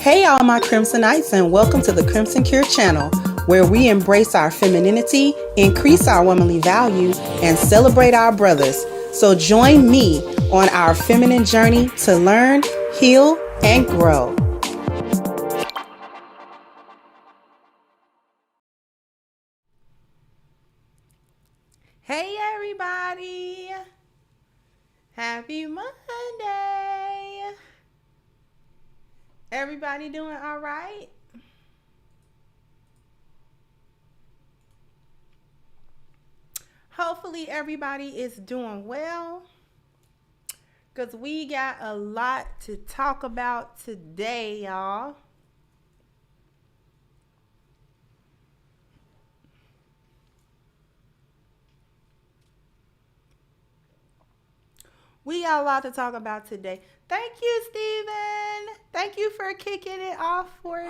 Hey, all my Crimsonites, and welcome to the Crimson Cure channel, where we embrace our femininity, increase our womanly value, and celebrate our brothers. So join me on our feminine journey to learn, heal, and grow. Hey, everybody. Happy Monday. Everybody doing all right? Hopefully everybody is doing well, because we got a lot to talk about today, y'all. We got a lot to talk about today. Thank you, Steven. Thank you for kicking it off for me.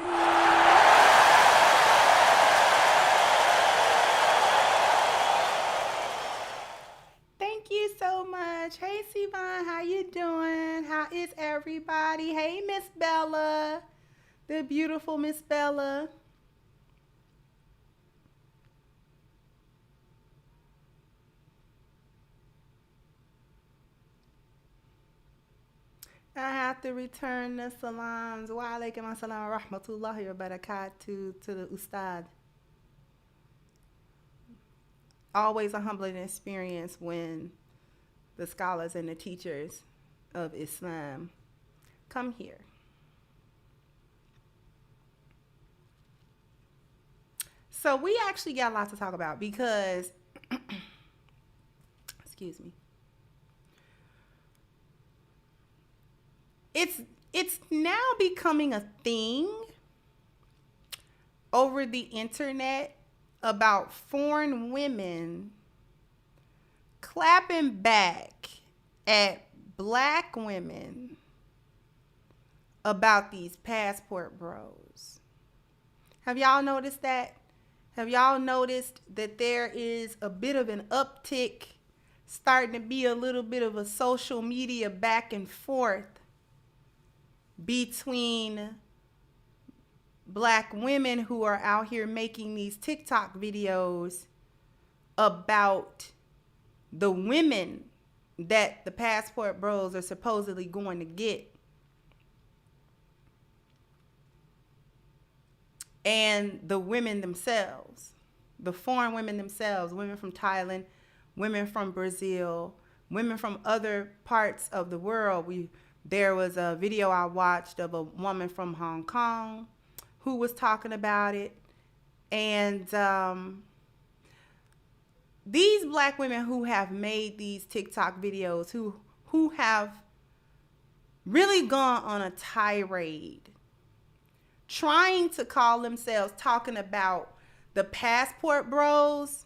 Thank you so much. Hey, Sivan, how you doing? How is everybody? Hey, Miss Bella, the beautiful Miss Bella. I have to return the salams. Wa alaikum assalam wa rahmatullahi wa barakatuh to the Ustad. Always a humbling experience when the scholars and the teachers of Islam come here. So we actually got a lot to talk about because, excuse me, it's now becoming a thing over the internet about foreign women clapping back at black women about these passport bros. Have y'all noticed that? Have y'all noticed that there is a bit of an uptick, starting to be a little bit of a social media back and forth between black women who are out here making these TikTok videos about the women that the passport bros are supposedly going to get, and the women themselves, the foreign women themselves, women from Thailand, women from Brazil, women from other parts of the world. There was a video I watched of a woman from Hong Kong who was talking about it. And these black women who have made these TikTok videos, who have really gone on a tirade, trying to call themselves talking about the passport bros,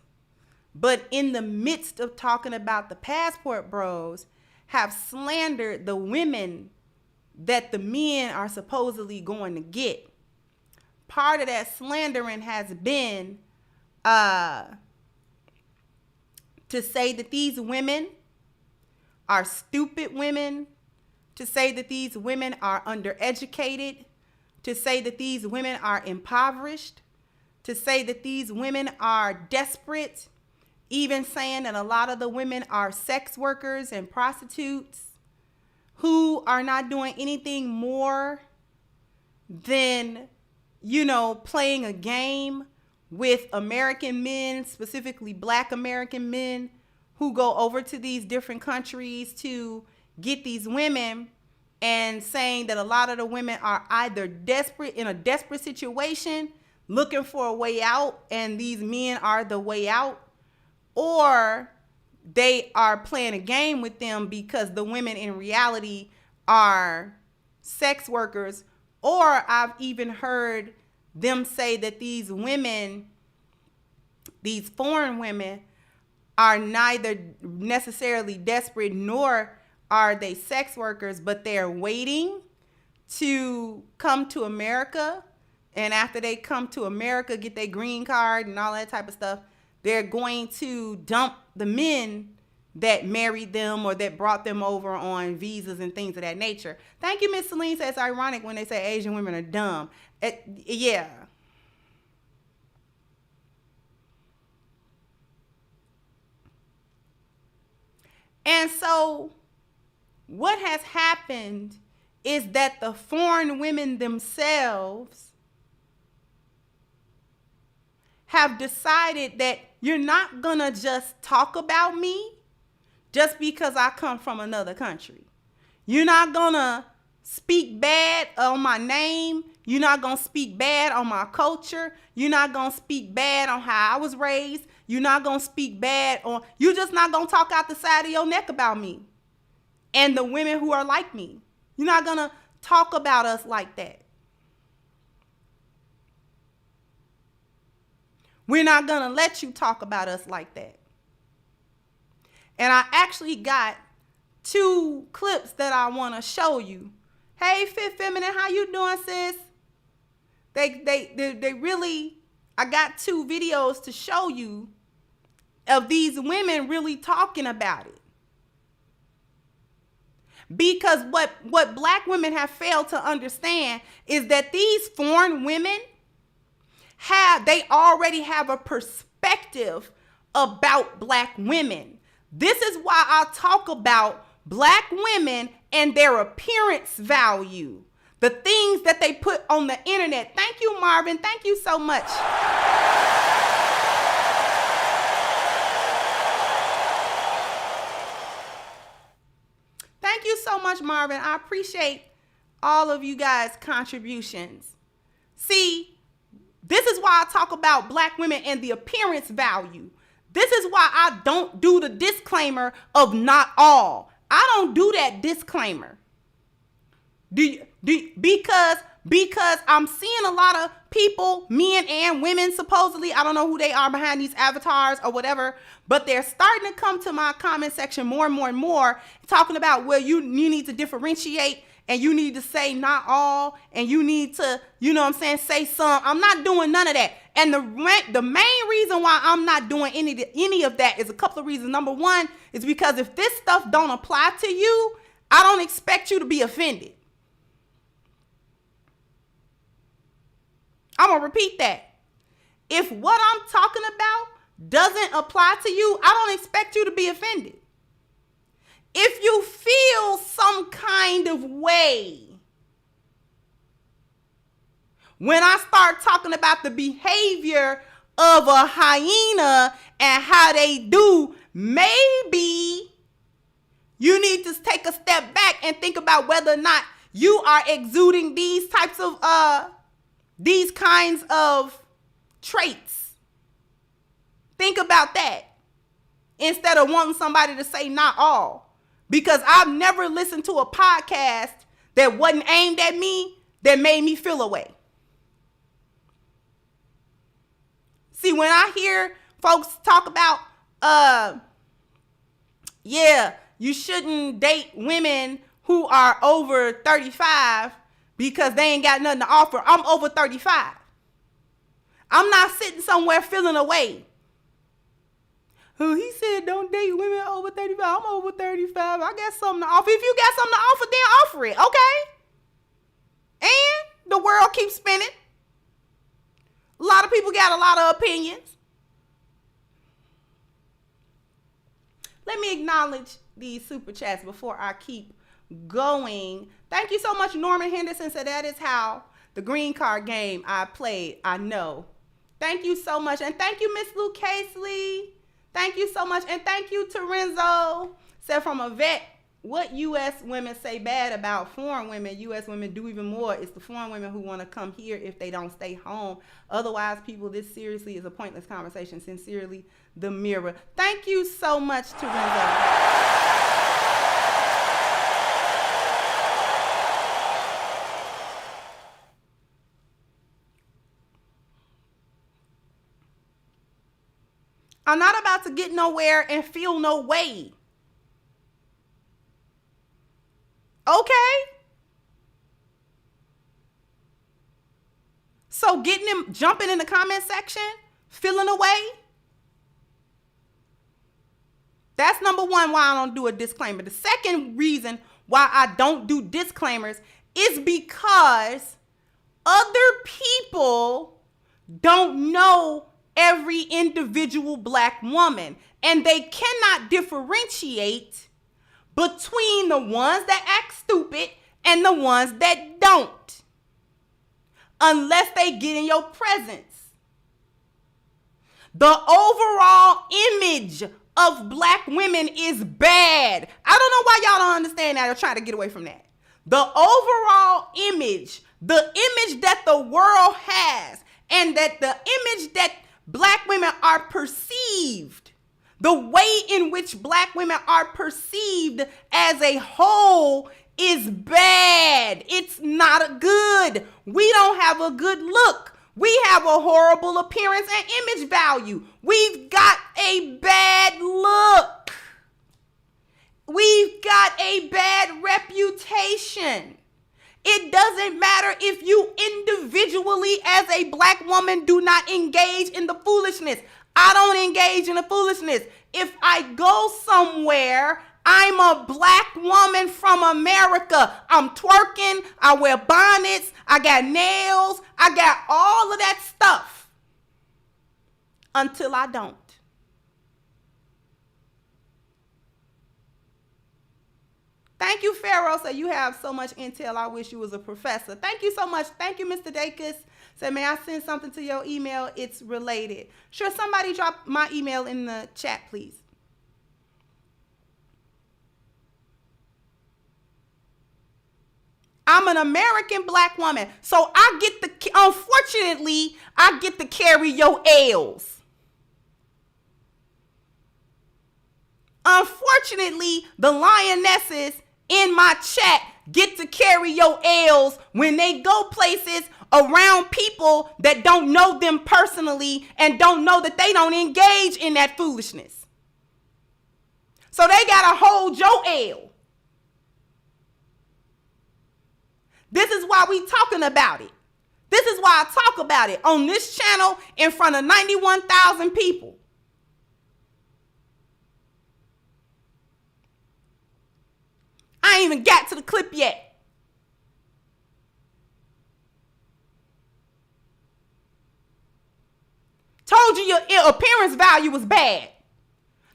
but in the midst of talking about the passport bros, have slandered the women that the men are supposedly going to get. Part of that slandering has been to say that these women are stupid women, to say that these women are undereducated, to say that these women are impoverished, to say that these women are desperate, even saying that a lot of the women are sex workers and prostitutes who are not doing anything more than, playing a game with American men, specifically black American men, who go over to these different countries to get these women, and saying that a lot of the women are either in a desperate situation, looking for a way out, and these men are the way out, or they are playing a game with them because the women in reality are sex workers. Or I've even heard them say that these women, these foreign women, are neither necessarily desperate nor are they sex workers, but they're waiting to come to America. And after they come to America, get their green card and all that type of stuff, they're going to dump the men that married them or that brought them over on visas and things of that nature. Thank you, Miss Celine says, ironic when they say Asian women are dumb. Yeah. And so what has happened is that the foreign women themselves have decided that you're not gonna just talk about me just because I come from another country. You're not gonna speak bad on my name. You're not gonna speak bad on my culture. You're not gonna speak bad on how I was raised. You're not gonna speak bad on, you're just not gonna talk out the side of your neck about me and the women who are like me. You're not gonna talk about us like that. We're not gonna let you talk about us like that. And I actually got 2 clips that I wanna show you. Hey, Fit Feminine, how you doing, sis? They really, I got 2 videos to show you of these women really talking about it. Because what black women have failed to understand is that these foreign women they already have a perspective about black women. This is why I talk about black women and their appearance value. The things that they put on the internet. Thank you, Marvin. Thank you so much. Thank you so much, Marvin. I appreciate all of you guys' contributions. See, this is why I talk about black women and the appearance value. This is why I don't do the disclaimer of not all. I don't do that disclaimer. Because I'm seeing a lot of people, men and women, supposedly, I don't know who they are behind these avatars or whatever, but they're starting to come to my comment section more and more and more, talking about, well, you need to differentiate and you need to say not all, and you need to, you know what I'm saying, say some. I'm not doing none of that. And the main reason why I'm not doing any of that is a couple of reasons. Number one is because if this stuff don't apply to you, I don't expect you to be offended. I'm going to repeat that. If what I'm talking about doesn't apply to you, I don't expect you to be offended. If you feel some kind of way when I start talking about the behavior of a hyena and how they do, maybe you need to take a step back and think about whether or not you are exuding these types of these kinds of traits. Think about that instead of wanting somebody to say not all. Because I've never listened to a podcast that wasn't aimed at me that made me feel a way. See, when I hear folks talk about, you shouldn't date women who are over 35 because they ain't got nothing to offer. I'm over 35. I'm not sitting somewhere feeling away. Oh, he said don't date women over 35. I'm over 35. I got something to offer. If you got something to offer, then offer it, okay? And the world keeps spinning. A lot of people got a lot of opinions. Let me acknowledge these super chats before I keep going. Thank you so much. Norman Henderson said that is how the green card game I played. I know. Thank you so much. And thank you, Miss Lou Casely. Thank you so much. And thank you, Terenzo. Said from a vet, what U.S. women say bad about foreign women, U.S. women do even more. It's the foreign women who want to come here if they don't stay home. Otherwise, people, this seriously is a pointless conversation. Sincerely, The Mirror. Thank you so much, Terenzo. I'm not about to get nowhere and feel no way. Okay? So jumping in the comment section, feeling away. That's number one why I don't do a disclaimer. The second reason why I don't do disclaimers is because other people don't know every individual Black woman, and they cannot differentiate between the ones that act stupid and the ones that don't, unless they get in your presence. The overall image of Black women is bad. I don't know why y'all don't understand that or try to get away from that. The overall image, the image that the world has, and that the image that Black women are perceived, the way in which Black women are perceived as a whole is bad. It's not good. We don't have a good look. We have a horrible appearance and image value. We've got a bad look. We've got a bad reputation. It doesn't matter if you individually as a Black woman do not engage in the foolishness. I don't engage in the foolishness. If I go somewhere, I'm a Black woman from America. I'm twerking. I wear bonnets. I got nails. I got all of that stuff until I don't. Thank you, Pharaoh. So you have so much intel. I wish you was a professor. Thank you so much. Thank you, Mr. Dacus. Say, may I send something to your email? It's related. Sure, somebody drop my email in the chat, please. I'm an American Black woman. So unfortunately, I get to carry your L's. Unfortunately, the lionesses in my chat get to carry your L's when they go places around people that don't know them personally and don't know that they don't engage in that foolishness. So they got to hold your L. This is why we talking about it. This is why I talk about it on this channel in front of 91,000 people. I ain't even got to the clip yet. Told you your appearance value was bad.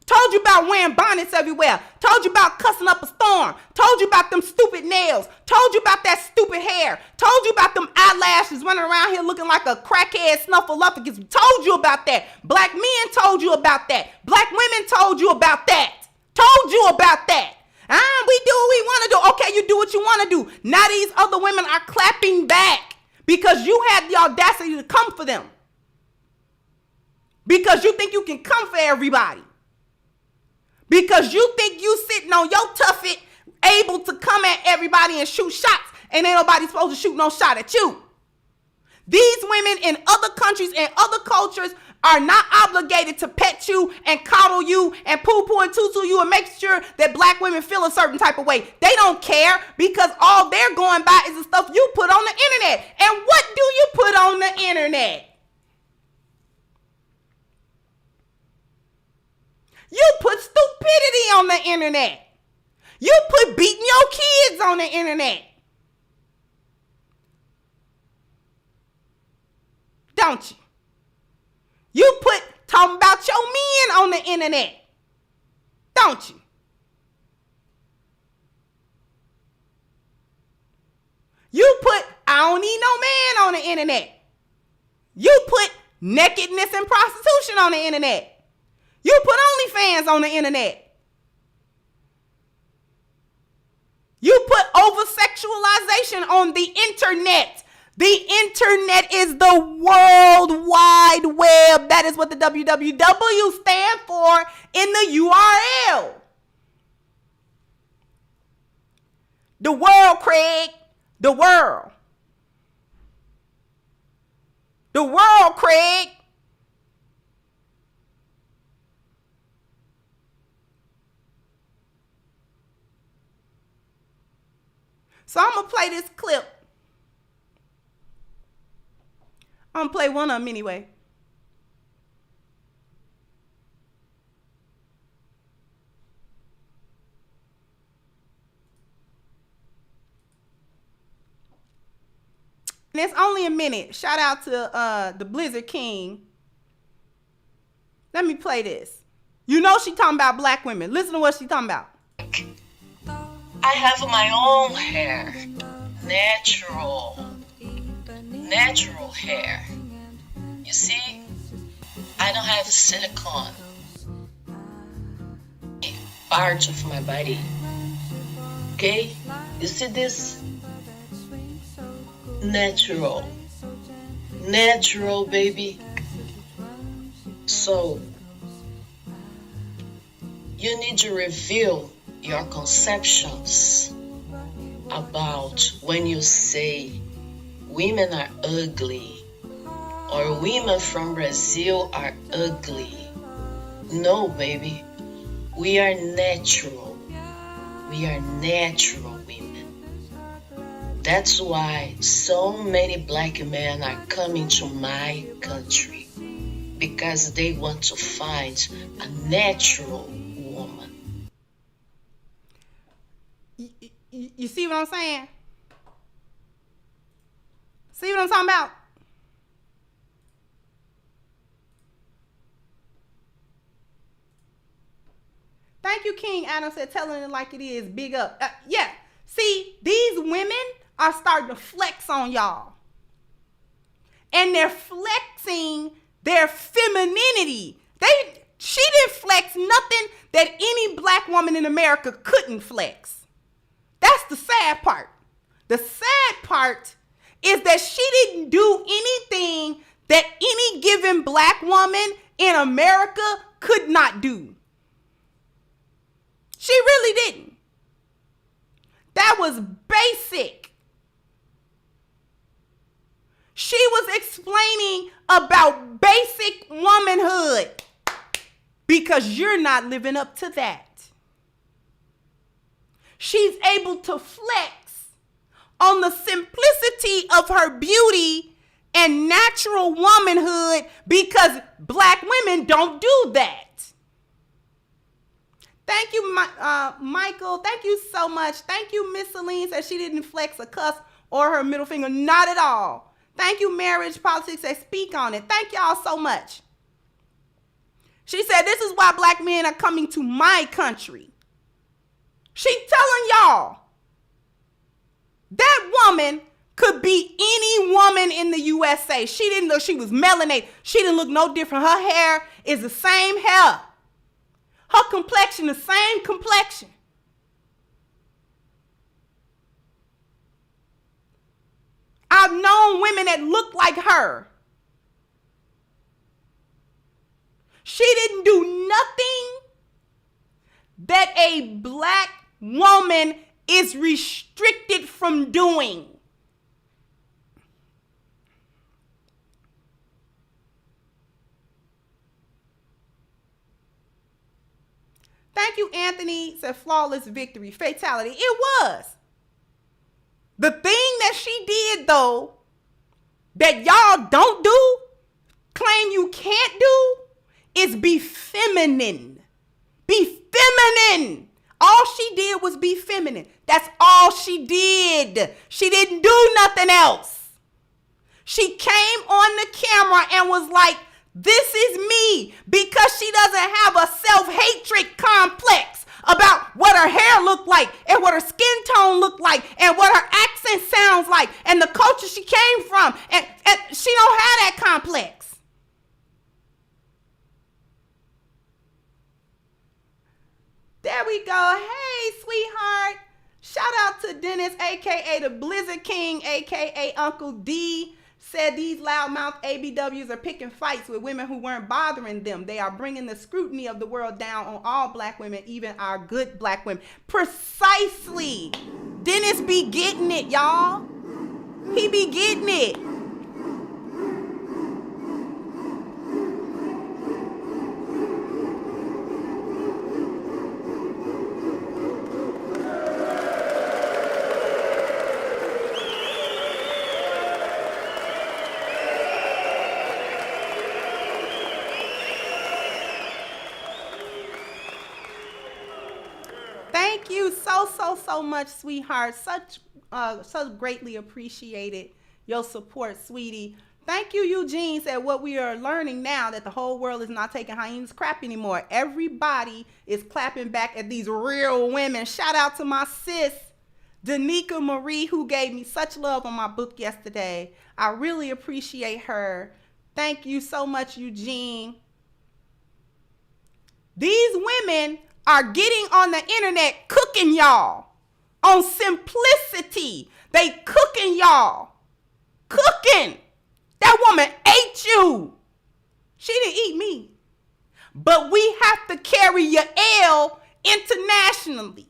Told you about wearing bonnets everywhere. Told you about cussing up a storm. Told you about them stupid nails. Told you about that stupid hair. Told you about them eyelashes running around here looking like a crackhead snuffleupagus. Told you about that. Black men told you about that. Black women told you about that. Told you about that. We do what we want to do. Okay, you do what you want to do. Now these other women are clapping back because you had the audacity to come for them. Because you think you can come for everybody. Because you think you sitting on your tuffet able to come at everybody and shoot shots and ain't nobody supposed to shoot no shot at you. These women in other countries and other cultures are not obligated to pet you and coddle you and poo-poo and tutu you and make sure that Black women feel a certain type of way. They don't care because all they're going by is the stuff you put on the internet. And what do you put on the internet? You put stupidity on the internet. You put beating your kids on the internet. Don't you? You put talking about your men on the internet. Don't you? You put I don't need no man on the internet. You put nakedness and prostitution on the internet. You put OnlyFans on the internet. You put over-sexualization on the internet. The internet is the World Wide Web. That is what the www stand for in the URL. The world, Craig. The world. The world, Craig. So I'm going to play this clip. I'm going to play one of them anyway. 'Cause I don't Dennis. Only a minute. Shout out to the Blizzard King. Let me play this. You know she talking about black women. Listen to what she talking about. I have my own hair. Natural hair. You see? I don't have silicone. Part of my body. Okay? You see this? Natural, baby. So, you need to review your conceptions about when you say women are ugly or women from Brazil are ugly. No, baby. We are natural. We are natural women. That's why so many black men are coming to my country, because they want to find a natural woman. You see what I'm saying? See what I'm talking about? Thank you, King Adam said, telling it like it is. Big up. Yeah. See, these women are starting to flex on y'all. And they're flexing their femininity. She didn't flex nothing that any black woman in America couldn't flex. That's the sad part. The sad part is that she didn't do anything that any given black woman in America could not do. She really didn't. That was basic. She was explaining about basic womanhood because you're not living up to that. She's able to flex on the simplicity of her beauty and natural womanhood because black women don't do that. Thank you, Michael. Thank you so much. Thank you, Miss Celine said she didn't flex a cuss or her middle finger. Not at all. Thank you, Marriage Politics that speak on it. Thank y'all so much. She said this is why black men are coming to my country. She telling y'all that woman could be any woman in the USA. She didn't look, she was melanated. She didn't look no different. Her hair is the same hair. Her complexion, the same complexion. I've known women that look like her. She didn't do nothing that a black woman is restricted from doing. Thank you, Anthony. Said flawless victory, fatality. It was. The thing that she did, though, that y'all don't do, claim you can't do, is be feminine. Be feminine. All she did was be feminine. That's all she did. She didn't do nothing else. She came on the camera and was like, this is me, because she doesn't have a self-hatred complex about what her hair looked like and what her skin tone looked like and what her accent sounds like and the culture she came from. And she don't have that complex. There we go. Hey, sweetheart. Shout out to Dennis, a.k.a. the Blizzard King, a.k.a. Uncle D. Said these loudmouth ABWs are picking fights with women who weren't bothering them. They are bringing the scrutiny of the world down on all black women, even our good black women. Precisely. Dennis be getting it, y'all. He be getting it. Thank you so much, sweetheart. So greatly appreciated. your support, sweetie. Thank you, Eugene. Said what we are learning now that the whole world is not taking hyenas crap anymore. Everybody is clapping back at these real women. Shout out to my sis, Danica Marie, who gave me such love on my book yesterday. I really appreciate her. Thank you so much, Eugene. These women are getting on the internet cooking y'all on simplicity. They cooking y'all. Cooking. That woman ate you. She didn't eat me. But we have to carry your L internationally.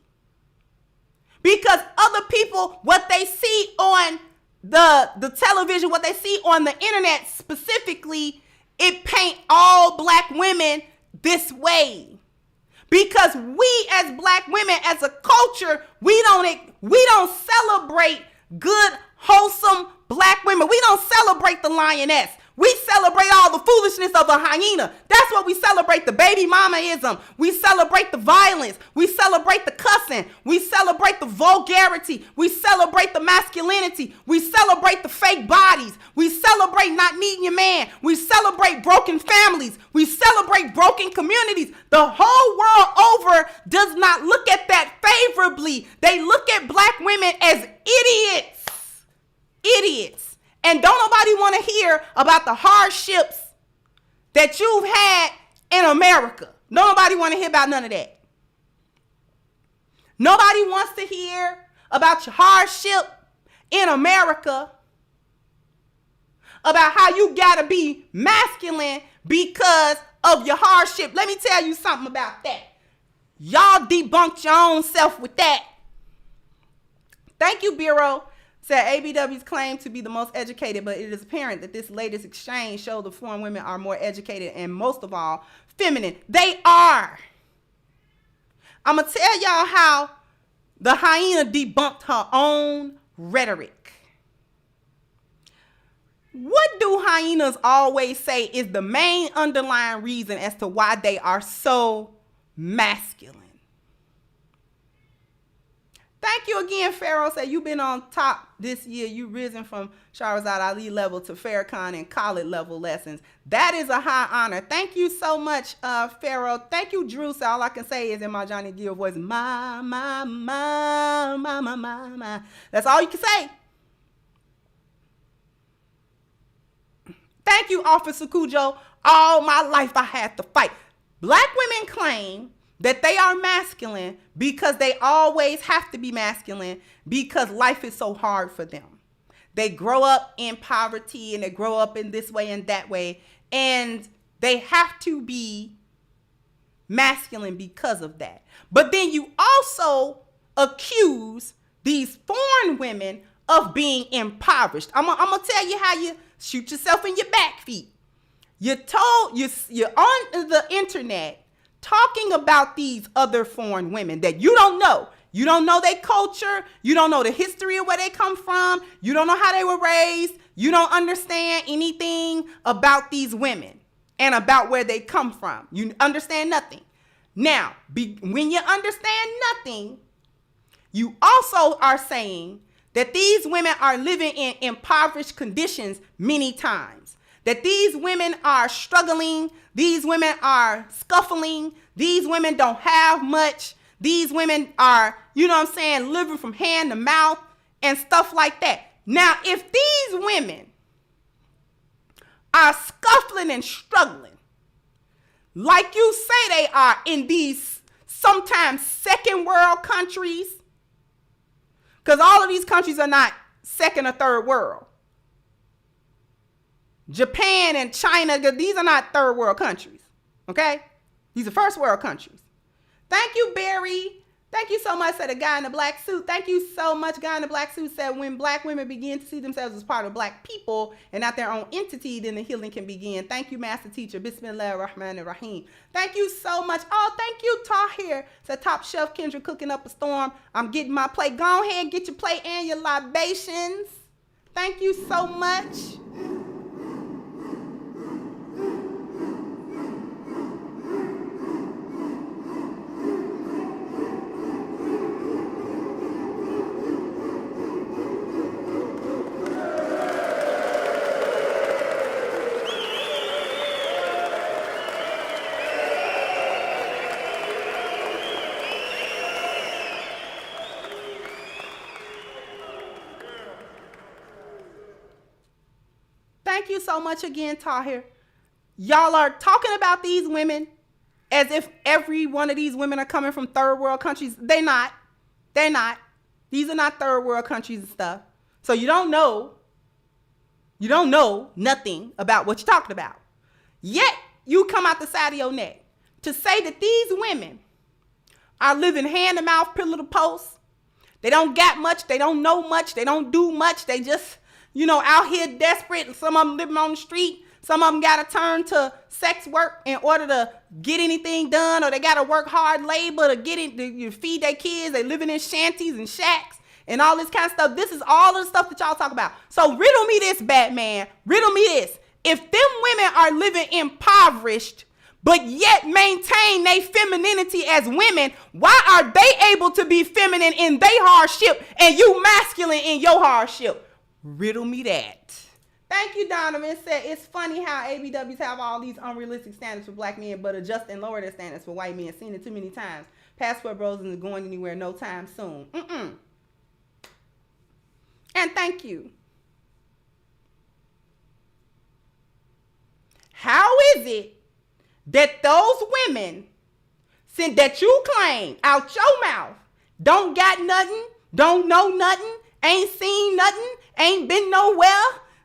Because other people, what they see on the television, what they see on the internet specifically, it paint all black women this way. Because we as black women, as a culture, we don't celebrate good, wholesome black women. We don't celebrate the lioness. We celebrate all the foolishness of a hyena. That's what we celebrate, the baby mamaism. We celebrate the violence. We celebrate the cussing. We celebrate the vulgarity. We celebrate the masculinity. We celebrate the fake bodies. We celebrate not needing your man. We celebrate broken families. We celebrate broken communities. The whole world over does not look at that favorably. They look at black women as idiots. Idiots. And don't nobody want to hear about the hardships that you've had in America. Nobody want to hear about none of that. Nobody wants to hear about your hardship in America, about how you got to be masculine because of your hardship. Let me tell you something about that. Y'all debunked your own self with that. Thank you, Bureau. Said ABW's claim to be the most educated, but it is apparent that this latest exchange showed the foreign women are more educated and most of all, feminine. They are. I'm going to tell y'all how the hyena debunked her own rhetoric. What do hyenas always say is the main underlying reason as to why they are so masculine? Thank you again, Pharaoh. Said you've been on top this year. You risen from Shahrazad Ali level to Farrakhan and Khalid level lessons. That is a high honor. Thank you so much, Pharaoh. Thank you, Drew. So all I can say is in my Johnny Gill voice, my. That's all you can say. Thank you, Officer Cujo. All my life I had to fight. Black women claim that they are masculine because they always have to be masculine because life is so hard for them. They grow up in poverty and they grow up in this way and that way, and they have to be masculine because of that. But then you also accuse these foreign women of being impoverished. I'm gonna tell you how you shoot yourself in your back feet. You're on the internet talking about these other foreign women that you don't know. You don't know their culture. You don't know the history of where they come from. You don't know how they were raised. You don't understand anything about these women and about where they come from. You understand nothing. Now, when you understand nothing, you also are saying that these women are living in impoverished conditions many times. That these women are struggling. These women are scuffling. These women don't have much. These women are, living from hand to mouth and stuff like that. Now, if these women are scuffling and struggling, like you say they are in these sometimes second world countries, because all of these countries are not second or third world. Japan and China, these are not third world countries, okay? These are first world countries. Thank you, Barry. Thank you so much, said a guy in a black suit. Thank you so much, guy in a black suit. Said when black women begin to see themselves as part of black people and not their own entity, then the healing can begin. Thank you, master teacher. Bismillah ar-Rahman ar-Rahim. Thank you so much. Oh, thank you, Tahir. Said top shelf Kendra cooking up a storm. I'm getting my plate. Go ahead and get your plate and your libations. Thank you so much. Thank you so much again, Tahir. Y'all are talking about these women as if every one of these women are coming from third world countries. They're not. They're not. These are not third world countries and stuff. So you don't know nothing about what you're talking about. Yet you come out the side of your neck to say that these women are living hand to mouth, pillar to post. They don't got much. They don't know much. They don't do much. They just, out here desperate. And some of them living on the street. Some of them got to turn to sex work in order to get anything done, or they got to work hard labor to get it, to feed their kids. They living in shanties and shacks and all this kind of stuff. This is all of the stuff that y'all talk about. So riddle me this, Batman. Riddle me this. If them women are living impoverished, but yet maintain their femininity as women, why are they able to be feminine in their hardship and you masculine in your hardship? Riddle me that. Thank you, Donovan. Said it's funny how ABWs have all these unrealistic standards for black men, but adjust and lower their standards for white men. Seen it too many times. Passport bros isn't going anywhere no time soon. And thank you. How is it that those women that you claim out your mouth don't got nothing, don't know nothing, ain't seen nothing, ain't been nowhere,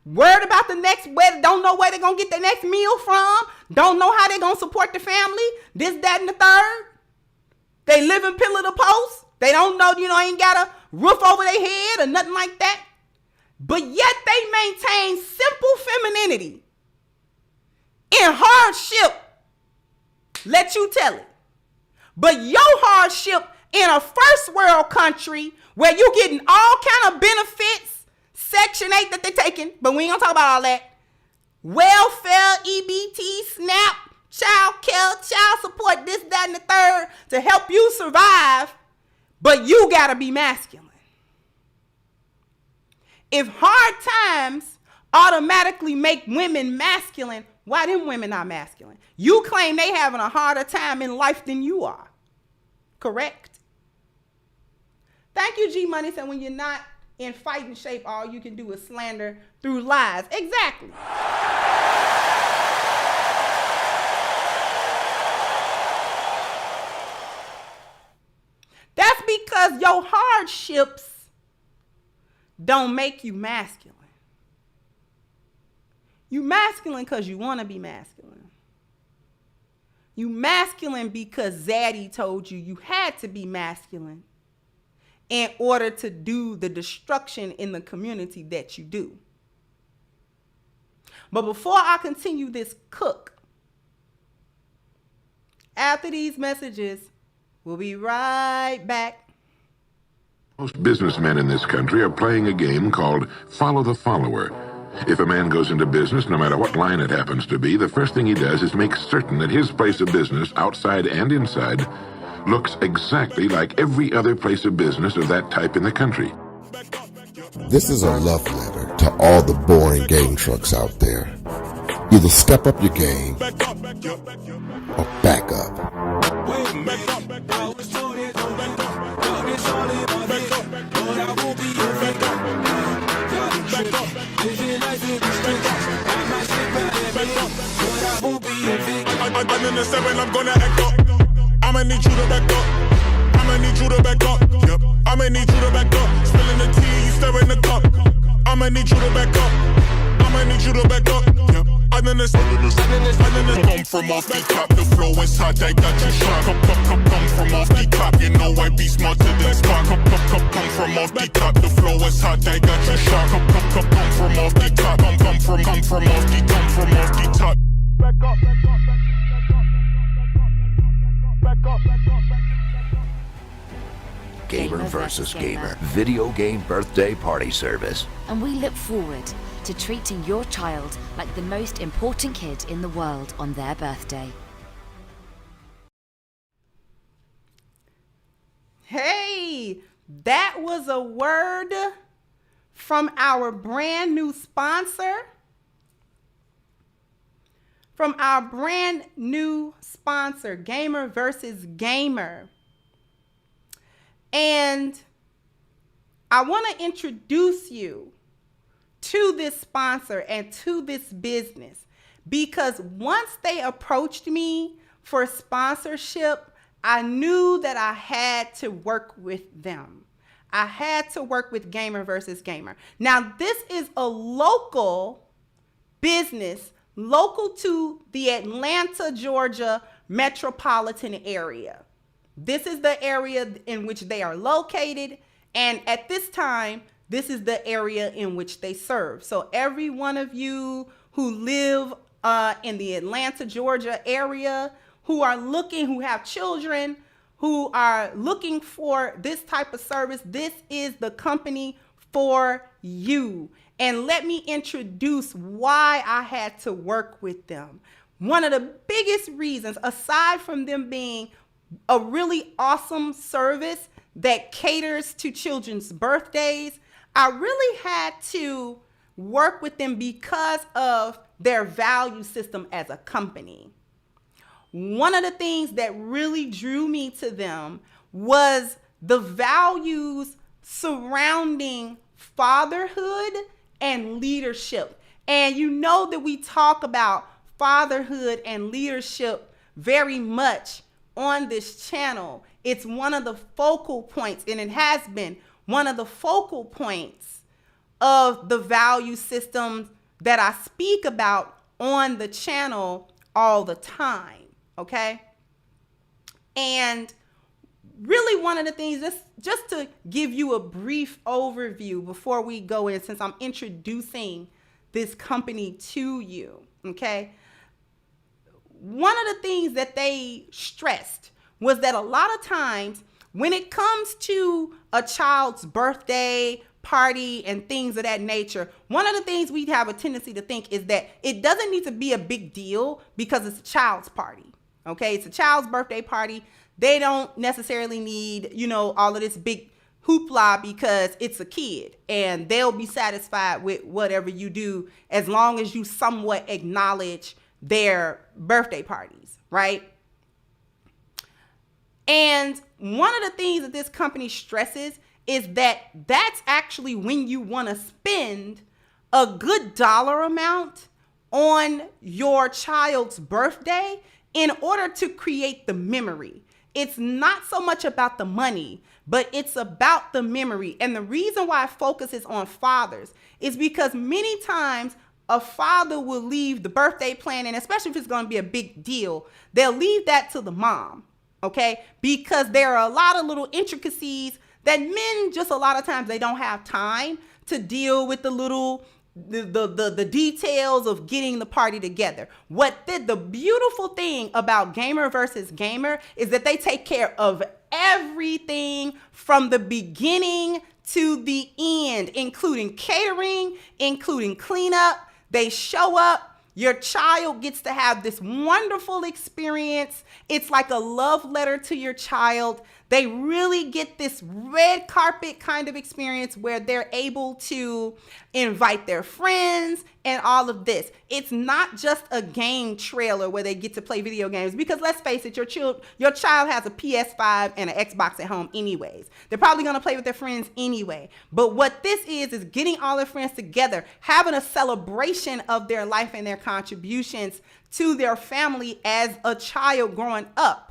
worried about the next, don't know where they're going to get the next meal from, don't know how they're going to support the family, this, that, and the third. They live in pillar to post. They don't know, ain't got a roof over their head or nothing like that. But yet they maintain simple femininity in hardship. Let you tell it. But your hardship in a first world country where you getting all kind of benefits, Section 8 that they're taking, but we ain't gonna talk about all that. Welfare, EBT, SNAP, child care, child support, this, that, and the third to help you survive, but you gotta be masculine. If hard times automatically make women masculine, why them women not masculine? You claim they having a harder time in life than you are. Correct? Thank you, G Money. So when you're not in fighting shape, all you can do is slander through lies. Exactly. That's because your hardships don't make you masculine. You masculine because you want to be masculine. You masculine because Zaddy told you had to be masculine in order to do the destruction in the community that you do. But before I continue this cook, after these messages, we'll be right back. Most businessmen in this country are playing a game called Follow the Follower. If a man goes into business, no matter what line it happens to be, the first thing he does is make certain that his place of business, outside and inside, looks exactly like every other place of business of that type in the country. This is a love letter to all the boring game trucks out there. Either step up your game or back up. I'm in the 7, I'm gonna act up. I'ma need you to back up. I'ma need you to back up. Yep. I'ma need you to back up. Spilling the tea, you stirring the cup. I'ma need you to back up. I'ma need you to back up. Yep. I'm in the come from off the top. The flow is hot, I got you shot. Come from off the top. You know I be smarter than Spock. Come from off the top. The flow is hot, I got you shot. Come from off the top. Come from off the top. Back up. Gamer versus Gamer video game birthday party service. And we look forward to treating your child like the most important kid in the world on their birthday. Hey, that was a word from our brand new sponsor. From our brand new sponsor, Gamer versus Gamer. And I want to introduce you to this sponsor and to this business, because once they approached me for sponsorship, I knew that I had to work with them. I had to work with Gamer versus Gamer. Now, this is a local business, local to the Atlanta, Georgia metropolitan area. This is the area in which they are located. And at this time, this is the area in which they serve. So every one of you who live in the Atlanta, Georgia area, who have children, who are looking for this type of service, this is the company for you. And let me introduce why I had to work with them. One of the biggest reasons, aside from them being a really awesome service that caters to children's birthdays, I really had to work with them because of their value system as a company. One of the things that really drew me to them was the values surrounding fatherhood and leadership. And you know that we talk about fatherhood and leadership very much on this channel. It's one of the focal points, and it has been one of the focal points of the value systems that I speak about on the channel all the time. Okay. And really one of the things, just to give you a brief overview before we go in, since I'm introducing this company to you. Okay. One of the things that they stressed was that a lot of times when it comes to a child's birthday party and things of that nature, one of the things we have a tendency to think is that it doesn't need to be a big deal because it's a child's party. Okay, it's a child's birthday party. They don't necessarily need, all of this big hoopla because it's a kid, and they'll be satisfied with whatever you do as long as you somewhat acknowledge their birthday parties, right? And one of the things that this company stresses is that that's actually when you want to spend a good dollar amount on your child's birthday in order to create the memory. It's not so much about the money, but it's about the memory. And the reason why it focuses on fathers is because many times a father will leave the birthday planning, especially if it's going to be a big deal, they'll leave that to the mom, okay? Because there are a lot of little intricacies that men just a lot of times they don't have time to deal with the details of getting the party together. The beautiful thing about Gamer versus Gamer is that they take care of everything from the beginning to the end, including catering, including cleanup. They show up. Your child gets to have this wonderful experience. It's like a love letter to your child. They really get this red carpet kind of experience where they're able to invite their friends and all of this. It's not just a game trailer where they get to play video games, because let's face it, your child has a PS5 and an Xbox at home anyways. They're probably going to play with their friends anyway. But what this is getting all their friends together, having a celebration of their life and their contributions to their family as a child growing up.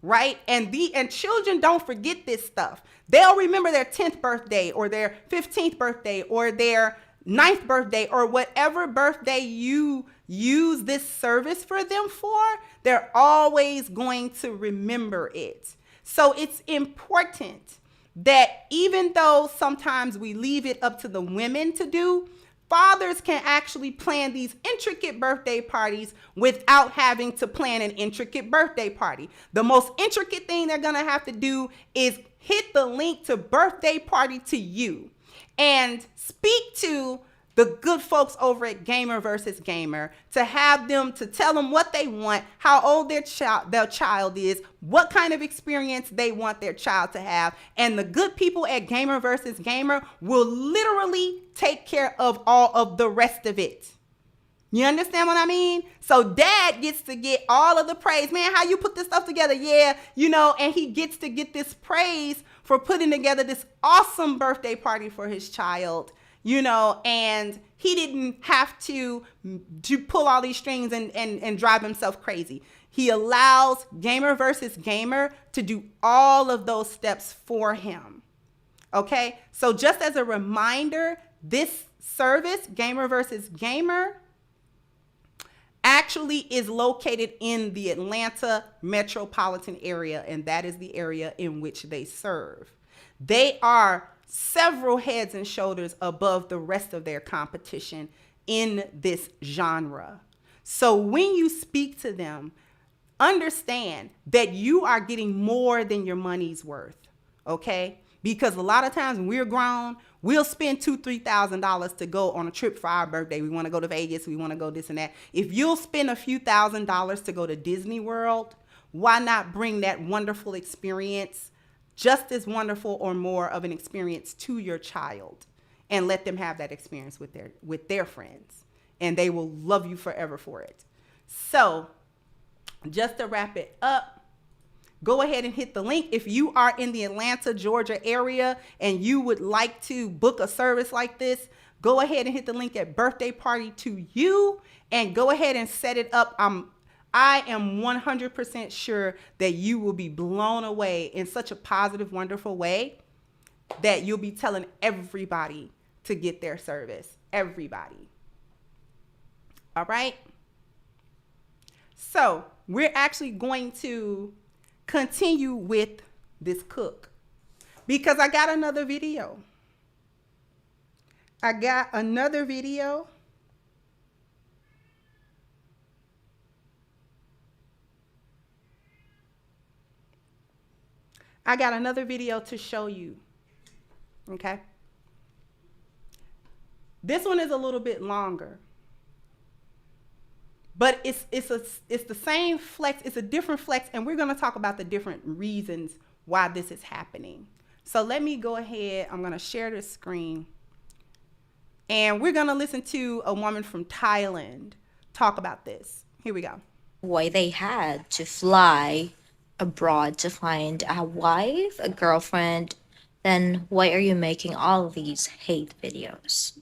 Right? And children don't forget this stuff. They'll remember their 10th birthday or their 15th birthday or their 9th birthday or whatever birthday you use this service for them for. They're always going to remember it. So it's important that even though sometimes we leave it up to the women to do, fathers can actually plan these intricate birthday parties without having to plan an intricate birthday party. The most intricate thing they're going to have to do is hit the link to birthday party to you and speak to the good folks over at Gamer versus Gamer to have them to tell them what they want, how old their child is, what kind of experience they want their child to have. And the good people at Gamer versus Gamer will literally take care of all of the rest of it. You understand what I mean? So dad gets to get all of the praise. Man, how you put this stuff together? Yeah, and he gets to get this praise for putting together this awesome birthday party for his child. you know, and he didn't have to pull all these strings and drive himself crazy. He allows Gamer versus Gamer to do all of those steps for him. Okay, so just as a reminder, this service, Gamer versus Gamer, actually is located in the Atlanta metropolitan area, and that is the area in which they serve. They are several heads and shoulders above the rest of their competition in this genre. So when you speak to them, understand that you are getting more than your money's worth, okay? Because a lot of times when we're grown, we'll spend $2,000-$3,000 to go on a trip for our birthday. We want to go to Vegas. We want to go this and that. If you'll spend a few $1,000s to go to Disney World, why not bring that wonderful experience, just as wonderful or more of an experience, to your child, and let them have that experience with their friends, and they will love you forever for it. So just to wrap it up, go ahead and hit the link. If you are in the Atlanta, Georgia area and you would like to book a service like this, go ahead and hit the link at Birthday Party to You and go ahead and set it up. I am 100% sure that you will be blown away in such a positive, wonderful way that you'll be telling everybody to get their service. Everybody. All right? So we're actually going to continue with this cook because I got another video. I got another video to show you. Okay. This one is a little bit longer, but it's the same flex. It's a different flex, and we're going to talk about the different reasons why this is happening. So let me go ahead. I'm going to share the screen, and we're going to listen to a woman from Thailand talk about this. Here we go. Why they had to fly abroad to find a wife, a girlfriend, then why are you making all of these hate videos?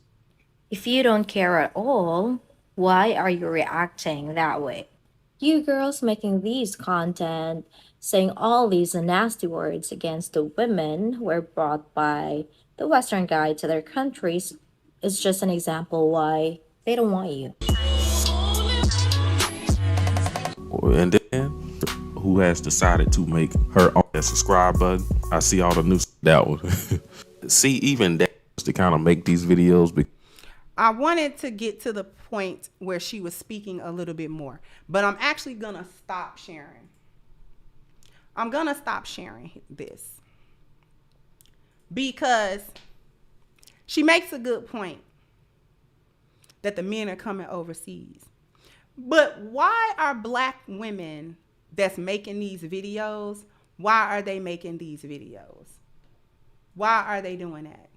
If you don't care at all, why are you reacting that way? You girls making these content, saying all these nasty words against the women who were brought by the Western guy to their countries is just an example why they don't want you. And then, who has decided to make her own that subscribe button? I see all the news that one. See, even that was to kind of make these videos. I wanted to get to the point where she was speaking a little bit more, but I'm actually gonna stop sharing. I'm gonna stop sharing this because she makes a good point that the men are coming overseas. But why are black women that's making these videos, why are they making these videos? Why are they doing that?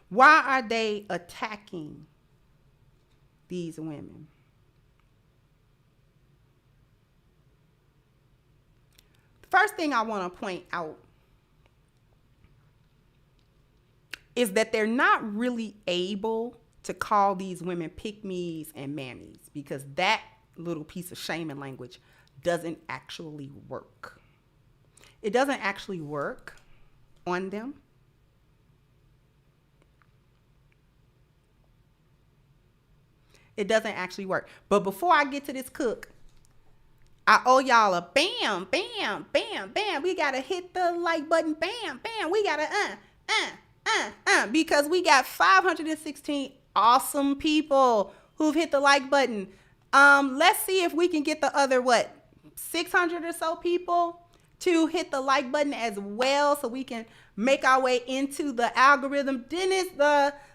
Why are they attacking these women? The first thing I want to point out is that they're not really able to call these women pick-me's and mammies, because that little piece of shaming language doesn't actually work. It doesn't actually work on them. It doesn't actually work. But before I get to this cook, I owe y'all a bam, bam, bam, bam. We got to hit the like button. Bam, bam. We got to because we got 516 awesome people who've hit the like button. Let's see if we can get the other, 600 or so people to hit the like button as well, so we can make our way into the algorithm. Dennis,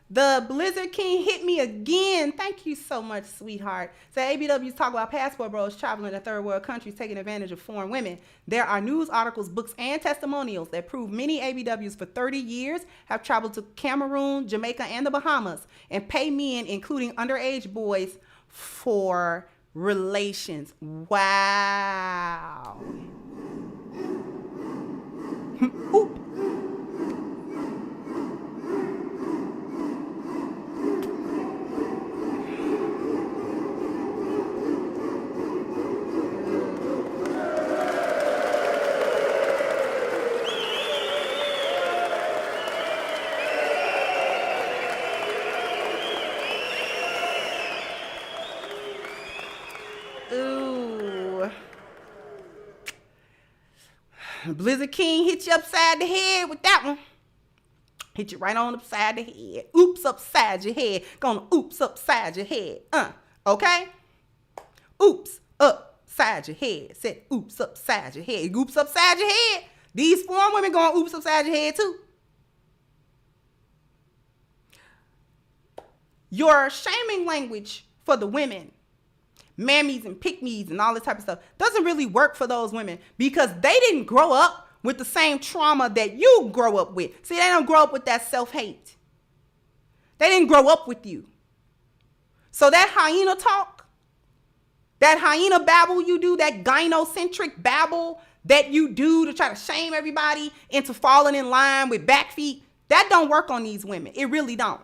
the Blizzard King, hit me again. Thank you so much, sweetheart. So ABWs talk about passport bros traveling to third world countries, taking advantage of foreign women. There are news articles, books, and testimonials that prove many ABWs for 30 years have traveled to Cameroon, Jamaica, and the Bahamas and pay men, including underage boys, for relations. Wow. Oop. Ooh. Blizzard King hit you upside the head with that one. Hit you right on upside the head. Oops upside your head. Gonna oops upside your head. Okay? Oops upside your head. Said oops upside your head. Oops upside your head. These foreign women going oops upside your head too. Your shaming language for the women, mammies and pick-me's and all this type of stuff, doesn't really work for those women because they didn't grow up with the same trauma that you grow up with. See, they don't grow up with that self-hate. They didn't grow up with you. So that hyena talk, that hyena babble you do, that gynocentric babble that you do to try to shame everybody into falling in line with back feet, that don't work on these women. It really don't.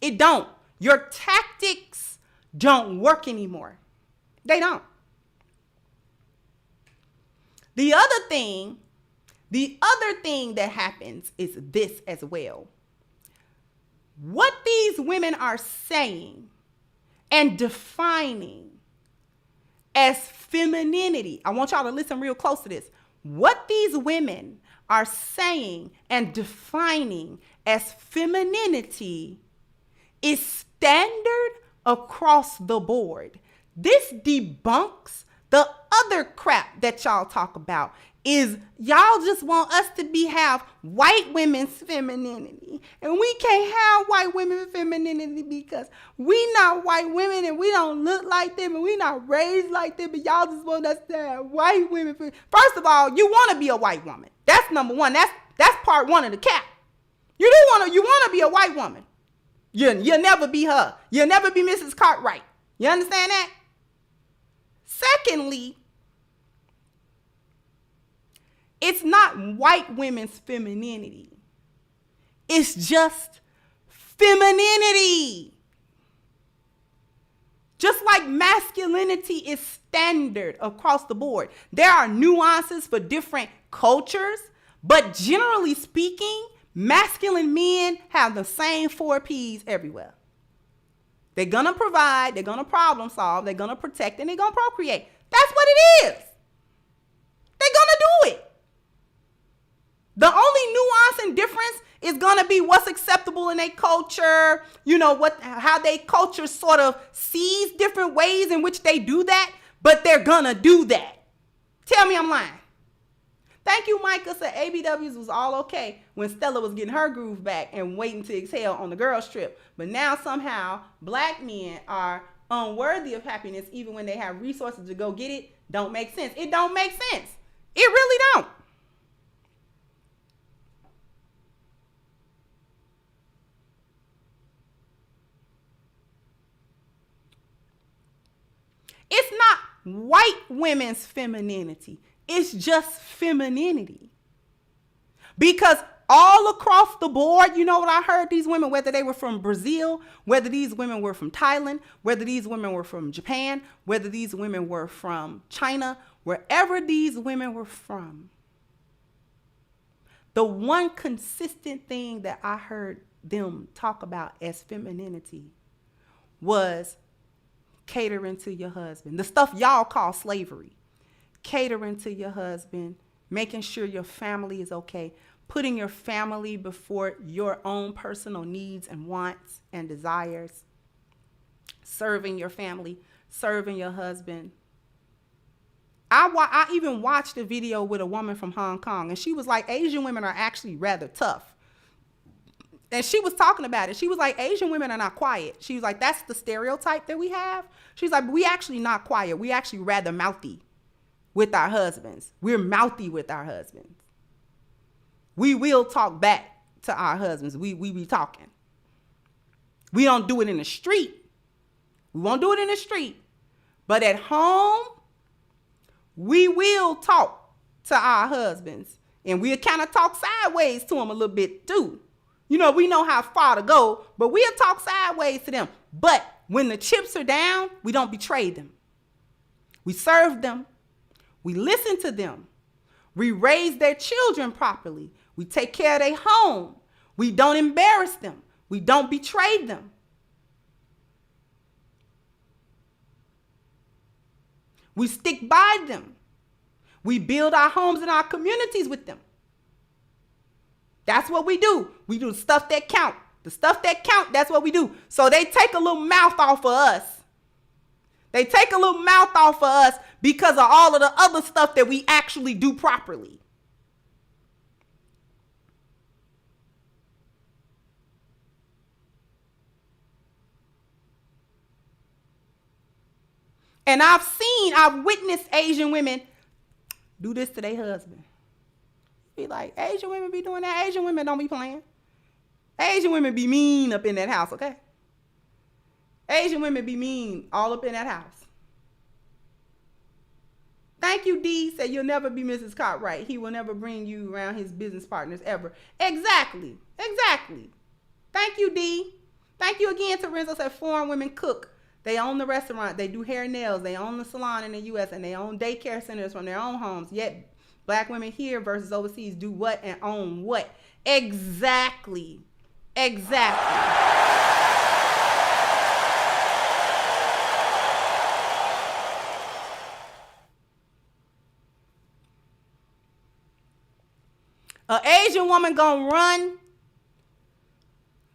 It don't. Your tactics don't work anymore. They don't. The other thing that happens is this as well. What these women are saying and defining as femininity, I want y'all to listen real close to this. What these women are saying and defining as femininity is standard across the board. This debunks the other crap that y'all talk about. Is y'all just want us to have white women's femininity, and we can't have white women's femininity because we not white women and we don't look like them and we not raised like them, but y'all just want us to have white women. First of all, you want to be a white woman. That's number one. That's part one of the cap. You want to be a white woman. You'll never be her. You'll never be Mrs. Cartwright. You understand that? Secondly, it's not white women's femininity. It's just femininity. Just like masculinity is standard across the board. There are nuances for different cultures, but generally speaking, masculine men have the same 4 P's everywhere. They're going to provide, they're going to problem solve, they're going to protect, and they're going to procreate. That's what it is. They're going to do it. The only nuance and difference is going to be what's acceptable in their culture, how their culture sort of sees different ways in which they do that, but they're going to do that. Tell me I'm lying. Thank you, Micah. Said ABWs was all okay when Stella was getting her groove back and waiting to exhale on the girls' trip. But now somehow black men are unworthy of happiness even when they have resources to go get it. Don't make sense. It don't make sense. It really don't. It's not white women's femininity. It's just femininity. Because all across the board, you know what I heard these women, whether they were from Brazil, whether these women were from Thailand, whether these women were from Japan, whether these women were from China, wherever these women were from, the one consistent thing that I heard them talk about as femininity was catering to your husband. The stuff y'all call slavery. Catering to your husband, making sure your family is okay, putting your family before your own personal needs and wants and desires, serving your family, serving your husband. I even watched a video with a woman from Hong Kong, and she was like, Asian women are actually rather tough. And she was talking about it. She was like, Asian women are not quiet. She was like, that's the stereotype that we have. She's like, we actually not quiet. We actually rather mouthy with our husbands. We're mouthy with our husbands. We will talk back to our husbands. We be talking. We don't do it in the street. We won't do it in the street. But at home, we will talk to our husbands And we'll kind of talk sideways to them a little bit too. You know, we know how far to go, but we'll talk sideways to them. But when the chips are down, we don't betray them. We serve them. We listen to them. We raise their children properly. We take care of their home. We don't embarrass them. We don't betray them. We stick by them. We build our homes and our communities with them. That's what we do. We do the stuff that count. The stuff that count, that's what we do. So they take a little mouth off of us. They take a little mouth off of us because of all of the other stuff that we actually do properly. And I've witnessed Asian women do this to their husband. Be like, Asian women be doing that. Asian women don't be playing. Asian women be mean up in that house, okay? Asian women be mean all up in that house. Thank you, D. Said you'll never be Mrs. Cartwright. He will never bring you around his business partners ever. Exactly. Thank you, D. Thank you again to Renzo. Said foreign women cook. They own the restaurant. They do hair and nails. They own the salon in the U.S. and they own daycare centers from their own homes. Yet black women here versus overseas do what and own what? Exactly. An Asian woman gonna run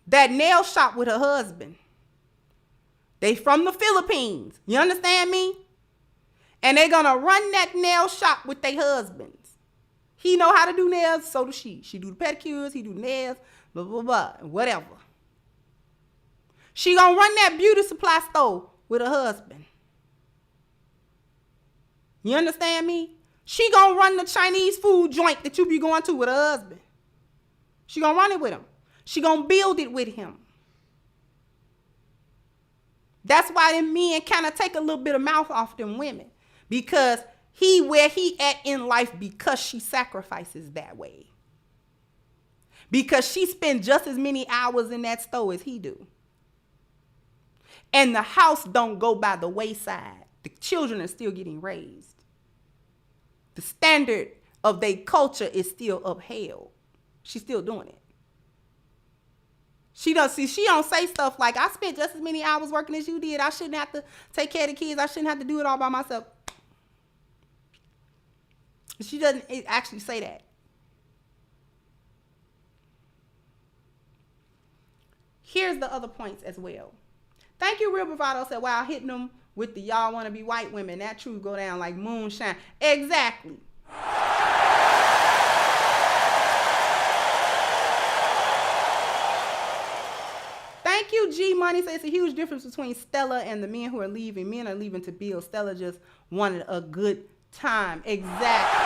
that nail shop with her husband. They from the Philippines. You understand me? And they gonna run that nail shop with their husbands. He know how to do nails, so does she. She do the pedicures, he do the nails, blah, blah, blah, whatever. She gonna run that beauty supply store with her husband. You understand me? She gonna run the Chinese food joint that you be going to with her husband. She gonna run it with him. She gonna build it with him. That's why them men kind of take a little bit of mouth off them women. Because he where he at in life because she sacrifices that way. Because she spends just as many hours in that store as he do. And the house don't go by the wayside. The children are still getting raised. The standard of their culture is still upheld. She's still doing it. She don't say stuff like, I spent just as many hours working as you did. I shouldn't have to take care of the kids. I shouldn't have to do it all by myself. She doesn't actually say that. Here's the other points as well. Thank you, Real Bravado said, wow, hitting them with the y'all want to be white women. That truth go down like moonshine. Exactly. Thank you, G Money. Says it's a huge difference between Stella and the men who are leaving. Men are leaving to build. Stella just wanted a good time. Exactly.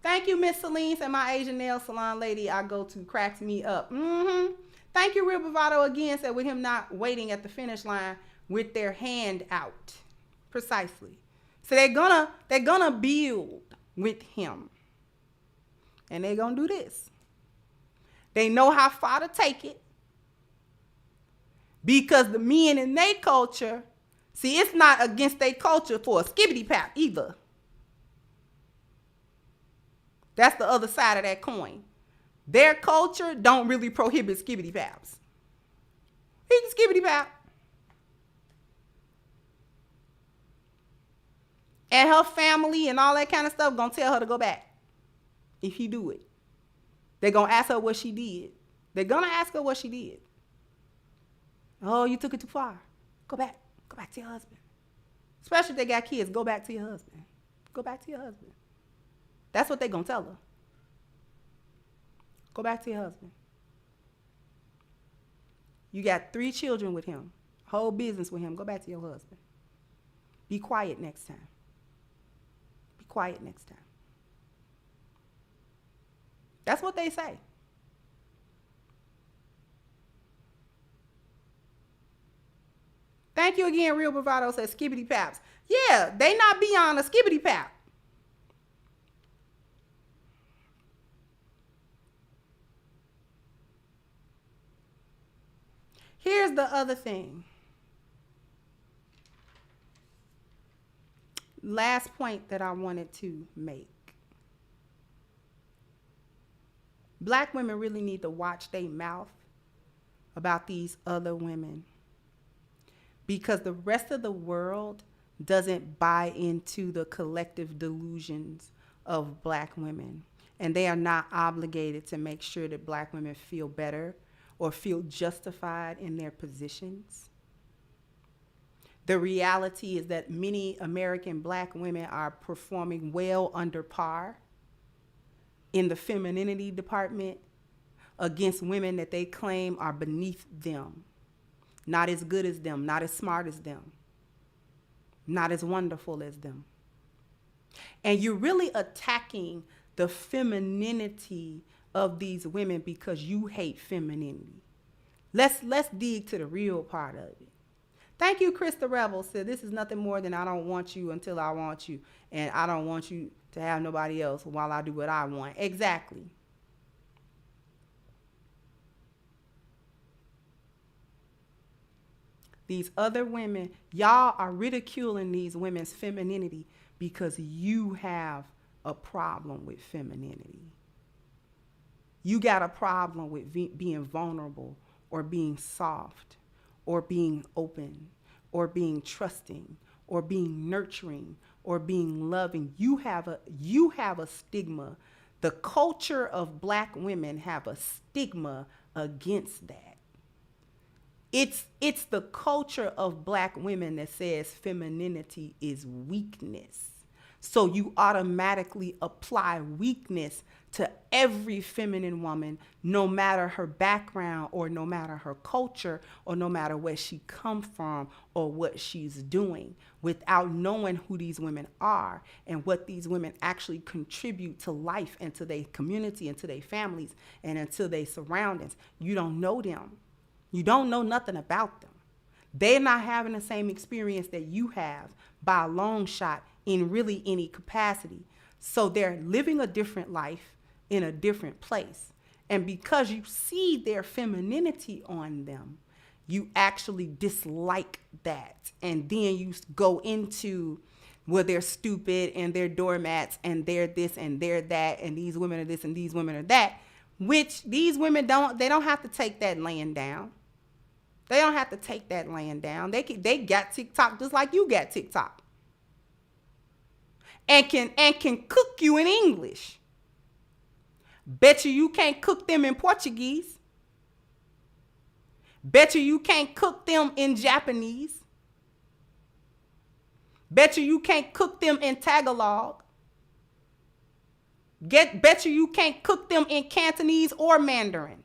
Thank you, Miss Celine. Said my Asian nail salon lady I go to cracks me up. Thank you, Real Bravado again. Said with him not waiting at the finish line with their hand out. Precisely. So they're gonna build with him. And they're gonna do this. They know how far to take it. Because the men in their culture, see, it's not against their culture for a skibbity pap either. That's the other side of that coin. Their culture don't really prohibit skibbity paps. He can skibbity pap. And her family and all that kind of stuff gonna tell her to go back if he do it. They're gonna ask her what she did. They're gonna ask her what she did. Oh, you took it too far. Go back. Go back to your husband. Especially if they got kids, go back to your husband. Go back to your husband. That's what they're gonna tell her. Go back to your husband. You got 3 children with him. Whole business with him. Go back to your husband. Be quiet next time. Quiet next time. That's what they say. Thank you again, Real Bravado says skibbity paps. Yeah, they not beyond a skibbity pap. Here's the other thing. Last point that I wanted to make. Black women really need to watch their mouth about these other women, because the rest of the world doesn't buy into the collective delusions of black women, and they are not obligated to make sure that black women feel better or feel justified in their positions. The reality is that many American black women are performing well under par in the femininity department against women that they claim are beneath them, not as good as them, not as smart as them, not as wonderful as them. And you're really attacking the femininity of these women because you hate femininity. Let's dig to the real part of it. Thank you, Chris the Rebel said, this is nothing more than I don't want you until I want you, and I don't want you to have nobody else while I do what I want. Exactly. These other women, y'all are ridiculing these women's femininity because you have a problem with femininity. You got a problem with being vulnerable or being soft or being open or being trusting or being nurturing or being loving. You have a stigma. The culture of black women have a stigma against that. It's the culture of black women that says femininity is weakness. So you automatically apply weakness to every feminine woman, no matter her background or no matter her culture or no matter where she comes from or what she's doing, without knowing who these women are and what these women actually contribute to life and to their community and to their families and into their surroundings. You don't know them. You don't know nothing about them. They're not having the same experience that you have by a long shot in really any capacity. So they're living a different life in a different place. And because you see their femininity on them, you actually dislike that. And then you go into, well, they're stupid and they're doormats and they're this and they're that and these women are this and these women are that, which these women don't have to take that laying down. They don't have to take that laying down. They got TikTok just like you got TikTok. And can cook you in English. Bet you can't cook them in Portuguese. Bet you can't cook them in Japanese. Bet you can't cook them in Tagalog. Bet you can't cook them in Cantonese or Mandarin.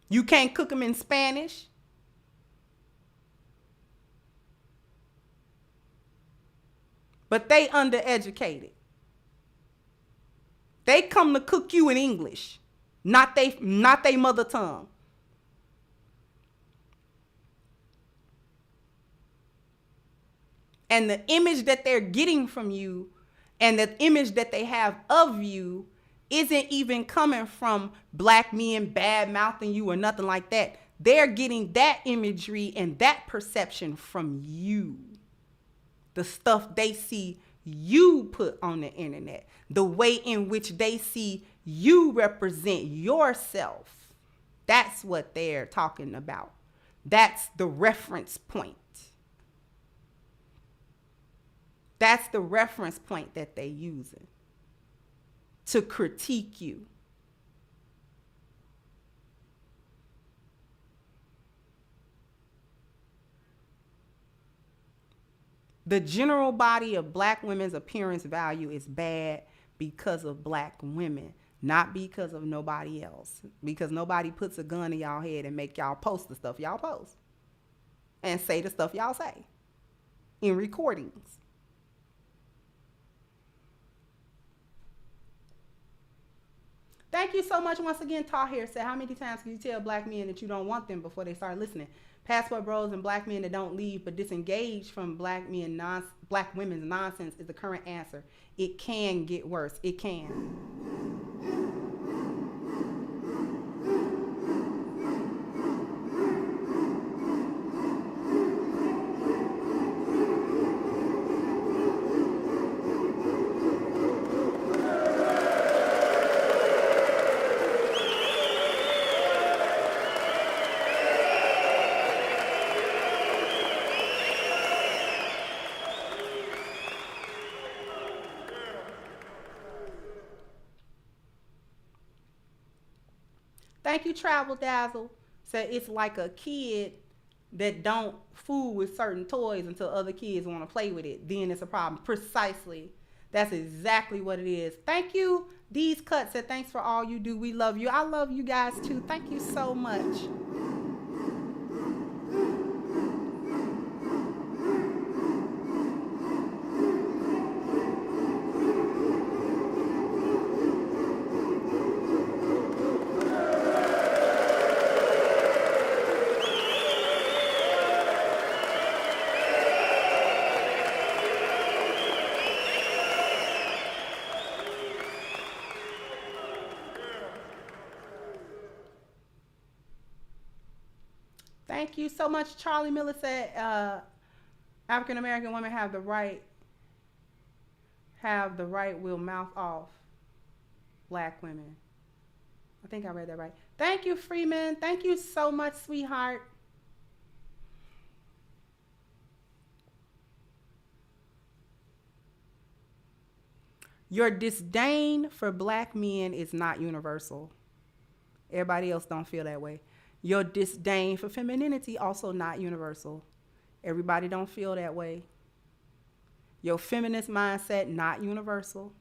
You can't cook them in Spanish. But they undereducated. They come to cook you in English, not they mother tongue. And the image that they're getting from you and the image that they have of you isn't even coming from black men bad mouthing you or nothing like that. They're getting that imagery and that perception from you. The stuff they see you put on the internet, the way in which they see you represent yourself. That's what they're talking about. That's the reference point. That's the reference point that they're using to critique you. The general body of black women's appearance value is bad because of black women, not because of nobody else. Because nobody puts a gun in y'all head and make y'all post the stuff y'all post and say the stuff y'all say in recordings. Thank you so much once again. Tahir said, how many times can you tell black men that you don't want them before they start listening? Passport bros and black men that don't leave but disengage from black women's nonsense is the current answer. It can get worse. It can. Thank you, Travel Dazzle. Said it's like a kid that don't fool with certain toys until other kids want to play with it. Then it's a problem. Precisely. That's exactly what it is. Thank you. These Cuts said, thanks for all you do. We love you. I love you guys too. Thank you so much. Thank you so much. Charlie Miller said African American women have the right will mouth off black women. I think I read that right. Thank you, Freeman. Thank you so much, sweetheart. Your disdain for black men is not universal. Everybody else don't feel that way. Your disdain for femininity also not universal. Everybody don't feel that way. Your feminist mindset not universal.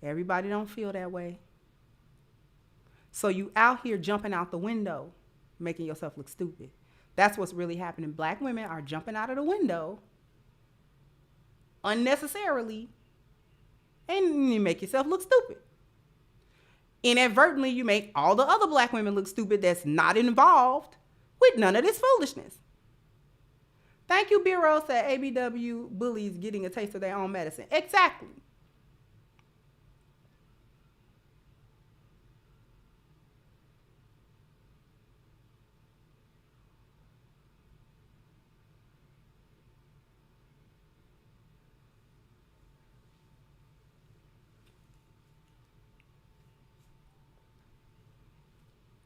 Everybody don't feel that way. So you out here jumping out the window, making yourself look stupid. That's what's really happening. Black women are jumping out of the window unnecessarily, and you make yourself look stupid. Inadvertently, you make all the other black women look stupid that's not involved with none of this foolishness. Thank you, Bureau, said ABW bullies getting a taste of their own medicine. Exactly.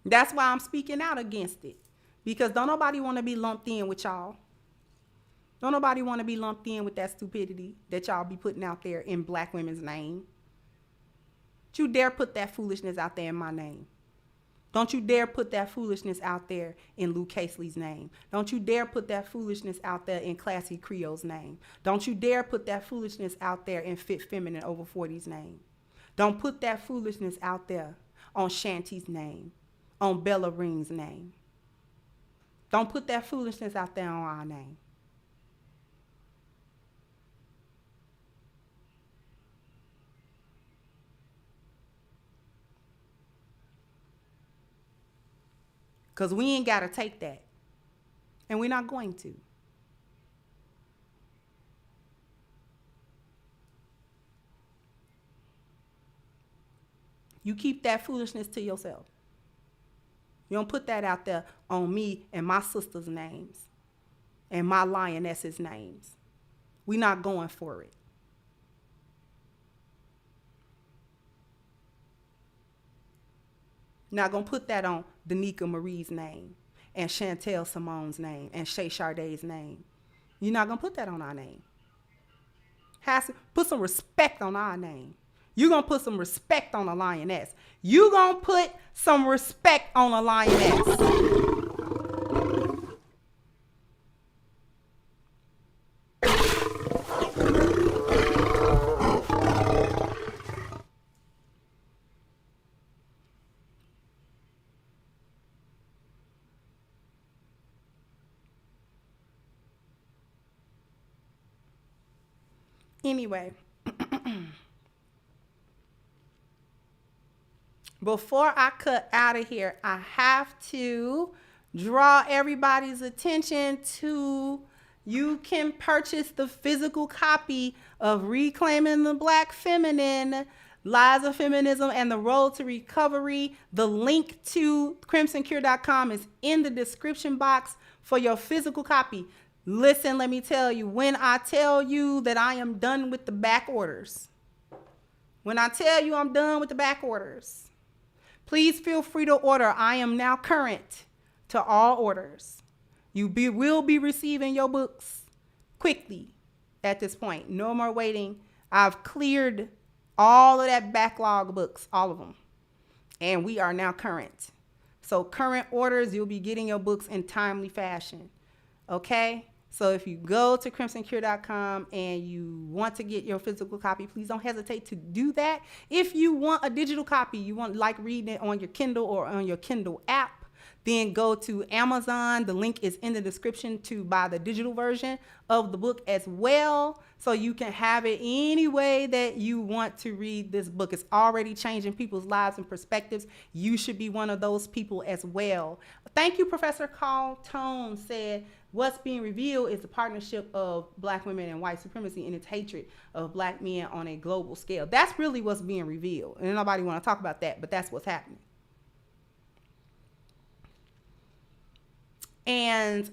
That's why I'm speaking out against it. Because don't nobody want to be lumped in with y'all. Don't nobody want to be lumped in with that stupidity that y'all be putting out there in black women's name. Don't you dare put that foolishness out there in my name. Don't you dare put that foolishness out there in Luke Casely's name. Don't you dare put that foolishness out there in Classy Creole's name. Don't you dare put that foolishness out there in Fit Feminine Over 40's name. Don't put that foolishness out there on Shanty's name, on Bella Ring's name. Don't put that foolishness out there on our name. Because we ain't got to take that. And we're not going to. You keep that foolishness to yourself. You don't put that out there on me and my sisters' names and my lionesses' names. We're not going for it. Not going to put that on Danica Marie's name and Chantel Simone's name and Shay Shardae's name. You're not going to put that on our name. Put some respect on our name. You're going to put some respect on a lioness. You're going to put some respect on a lioness. Anyway, before I cut out of here, I have to draw everybody's attention to you can purchase the physical copy of Reclaiming the Black Feminine, Lies of Feminism and the Road to Recovery. The link to crimsoncure.com is in the description box for your physical copy. Listen, let me tell you, when I tell you that I am done with the back orders, when I tell you I'm done with the back orders, please feel free to order. I am now current to all orders. You will be receiving your books quickly at this point. No more waiting. I've cleared all of that backlog books, all of them. And we are now current. So current orders, you'll be getting your books in timely fashion. Okay? So if you go to crimsoncure.com and you want to get your physical copy, please don't hesitate to do that. If you want a digital copy, you want like reading it on your Kindle or on your Kindle app, then go to Amazon. The link is in the description to buy the digital version of the book as well, so you can have it any way that you want to read this book. It's already changing people's lives and perspectives. You should be one of those people as well. Thank you, Professor Carl Tone said, what's being revealed is the partnership of Black women and white supremacy and its hatred of Black men on a global scale. That's really what's being revealed. And nobody want to talk about that, but that's what's happening. And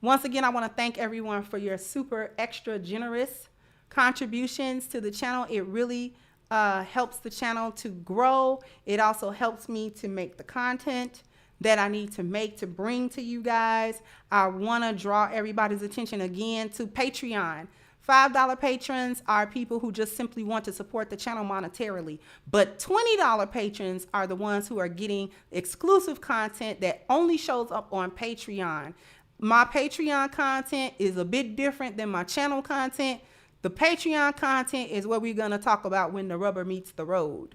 once again, I want to thank everyone for your super extra generous contributions to the channel. It really helps the channel to grow. It also helps me to make the content that I need to make to bring to you guys. I want to draw everybody's attention again to Patreon. $5 patrons are people who just simply want to support the channel monetarily. But $20 patrons are the ones who are getting exclusive content that only shows up on Patreon. My Patreon content is a bit different than my channel content. The Patreon content is where we're going to talk about when the rubber meets the road,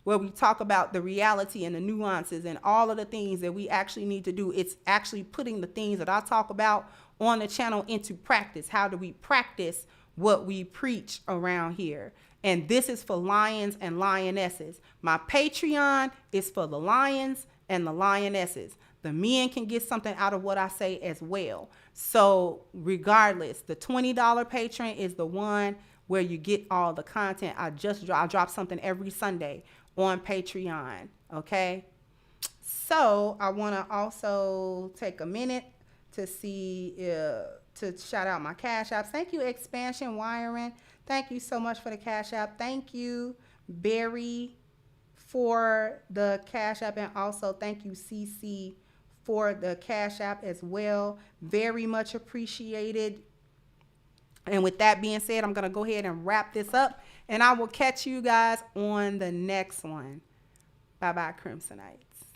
where we talk about the reality and the nuances and all of the things that we actually need to do. It's actually putting the things that I talk about on the channel into practice. How do we practice what we preach around here? And this is for lions and lionesses. My Patreon is for the lions and the lionesses. The men can get something out of what I say as well. So regardless, the $20 patron is the one where you get all the content. I drop something every Sunday on Patreon. Okay. So I want to also take a minute to see, to shout out my Cash Apps. Thank you, Expansion Wiring. Thank you so much for the Cash App. Thank you, Barry, for the Cash App. And also thank you, CC, for the Cash App as well. Very much appreciated. And with that being said, I'm going to go ahead and wrap this up. And I will catch you guys on the next one. Bye-bye, Crimsonites.